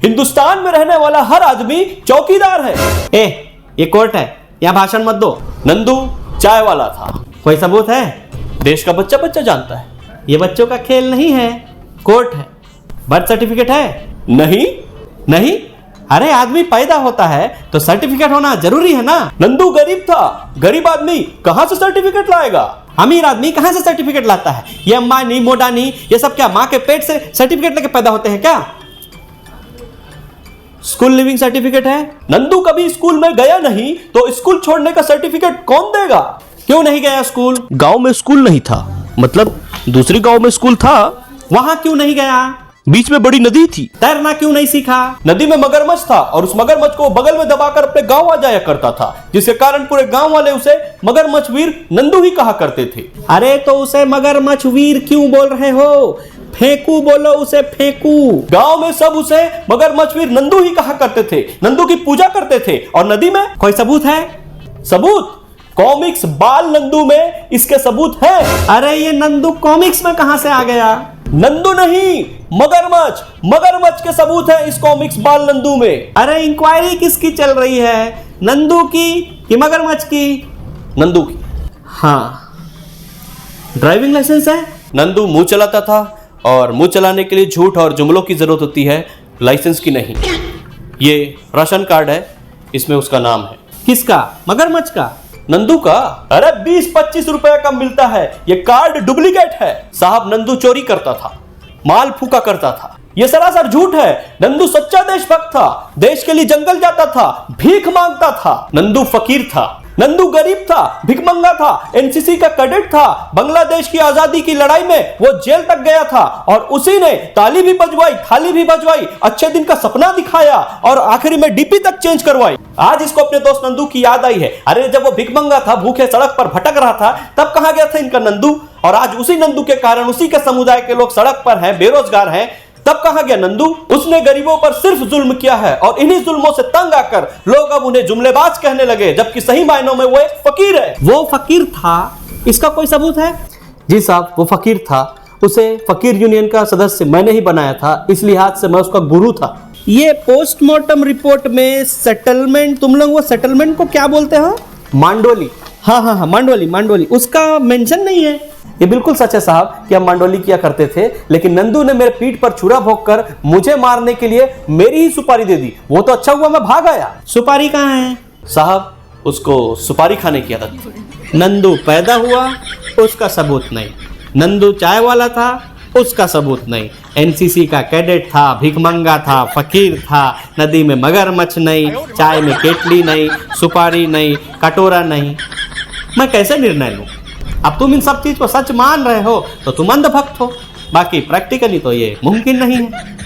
हिंदुस्तान में रहने वाला हर आदमी चौकीदार है। ये कोर्ट है, यहाँ भाषण मत दो। नंदू चाय वाला था। कोई सबूत है? देश का बच्चा बच्चा जानता है। ये बच्चों का खेल नहीं है, कोर्ट है। बर्थ सर्टिफिकेट है? नहीं। नहीं? अरे आदमी पैदा होता है तो सर्टिफिकेट होना जरूरी है ना। नंदू गरीब था, गरीब आदमी कहां से सर्टिफिकेट लाएगा? अमीर आदमी कहां से सर्टिफिकेट लाता है? ये अंबानी मोडानी ये सब क्या माँ के पेट से सर्टिफिकेट लेके पैदा होते हैं क्या? स्कूल लिविंग सर्टिफिकेट है। नंदू कभी स्कूल में गया नहीं तो स्कूल छोड़ने का सर्टिफिकेट कौन देगा? क्यों नहीं गया स्कूल? गांव में स्कूल नहीं था, मतलब दूसरी गांव में स्कूल था। वहां क्यों नहीं गया? बीच में बड़ी नदी थी। तैरना क्यों नहीं सीखा? नदी में मगरमच्छ था और उस मगरमच्छ को बगल में दबाकर अपने गांव आ जाया करता था, जिसके कारण पूरे गांव वाले उसे मगरमच्छ वीर नंदू ही कहा करते थे। अरे तो उसे मगरमच्छ वीर क्यों बोल रहे हो? फेंकू बोलो उसे, फेंकू। गांव में सब उसे मगरमच्छ वीर नंदू ही कहा करते थे, नंदू की पूजा करते थे। और नदी में कोई सबूत है? सबूत? कॉमिक्स बाल नंदू में इसके सबूत हैं। अरे ये नंदू कॉमिक्स में कहां से आ गया? नंदू नहीं, मगरमच्छ। मगरमच्छ के सबूत है इस कॉमिक्स बाल नंदू में। अरे इंक्वायरी किसकी चल रही है, नंदू की कि मगरमच्छ की? नंदू की। हाँ। ड्राइविंग लाइसेंस है? नंदू मुंह चलाता था और मुंह चलाने के लिए झूठ और जुमलों की जरूरत होती है, लाइसेंस की नहीं। ये राशन कार्ड है, इसमें उसका नाम है। किसका? मगरमच्छ का? नंदू का। अरे 20-25 रुपए का मिलता है, ये कार्ड डुप्लीकेट है। साहब नंदू चोरी करता था, माल फूका करता था, ये सरासर झूठ है। नंदू सच्चा देशभक्त था, देश के लिए जंगल जाता था, भीख मांगता था। नंदू फकीर था, नंदू गरीब था, भिखमंगा था, एनसीसी का कैडेट था। बांग्लादेश की आजादी की लड़ाई में वो जेल तक गया था और उसी ने ताली भी बजवाई, थाली भी बजवाई, अच्छे दिन का सपना दिखाया और आखिरी में डीपी तक चेंज करवाई। आज इसको अपने दोस्त नंदू की याद आई है। अरे जब वो भिखमंगा था, भूखे सड़क पर भटक रहा था, तब कहां गया था इनका नंदू? और आज उसी नंदू के कारण उसी के समुदाय के लोग सड़क पर हैं, बेरोजगार हैं। तब कहां गया नंदू? उसने गरीबों पर सिर्फ जुल्म किया है और इन्हीं जुल्मों से तंग आकर लोग अब उन्हें जुमलेबाज कहने लगे, जबकि सही मायनों में वो एक फकीर है। वो फकीर था, इसका कोई सबूत है? जी साहब, वो फकीर था। उसे फकीर यूनियन का सदस्य मैंने ही बनाया था, इस लिहाज से मैं उसका गुरु था। ये पोस्टमार्टम रिपोर्ट में सेटलमेंट, तुम लोग वो सेटलमेंट को क्या बोलते हो? मांडोली। हाँ, मांडोली, उसका मेंशन नहीं है। ये बिल्कुल सच है साहब कि हम मांडोली किया करते थे, लेकिन नंदू ने मेरे पीठ पर छुरा भोंककर मुझे मारने के लिए मेरी ही सुपारी दे दी। वो तो अच्छा हुआ मैं भाग आया। सुपारी कहाँ है? साहब उसको सुपारी खाने की आदत थी। नंदू पैदा हुआ, उसका सबूत नहीं। नंदू चाय वाला था, उसका सबूत नहीं। एनसीसी का कैडेट था, भिखमंगा था, फकीर था, नदी में मगरमच्छ नहीं, चाय में केटली नहीं, सुपारी नहीं, कटोरा नहीं। मैं कैसे निर्णय लूं? अब तुम इन सब चीज को सच मान रहे हो तो तुम अंधभक्त हो, बाकी प्रैक्टिकली तो ये मुमकिन नहीं है।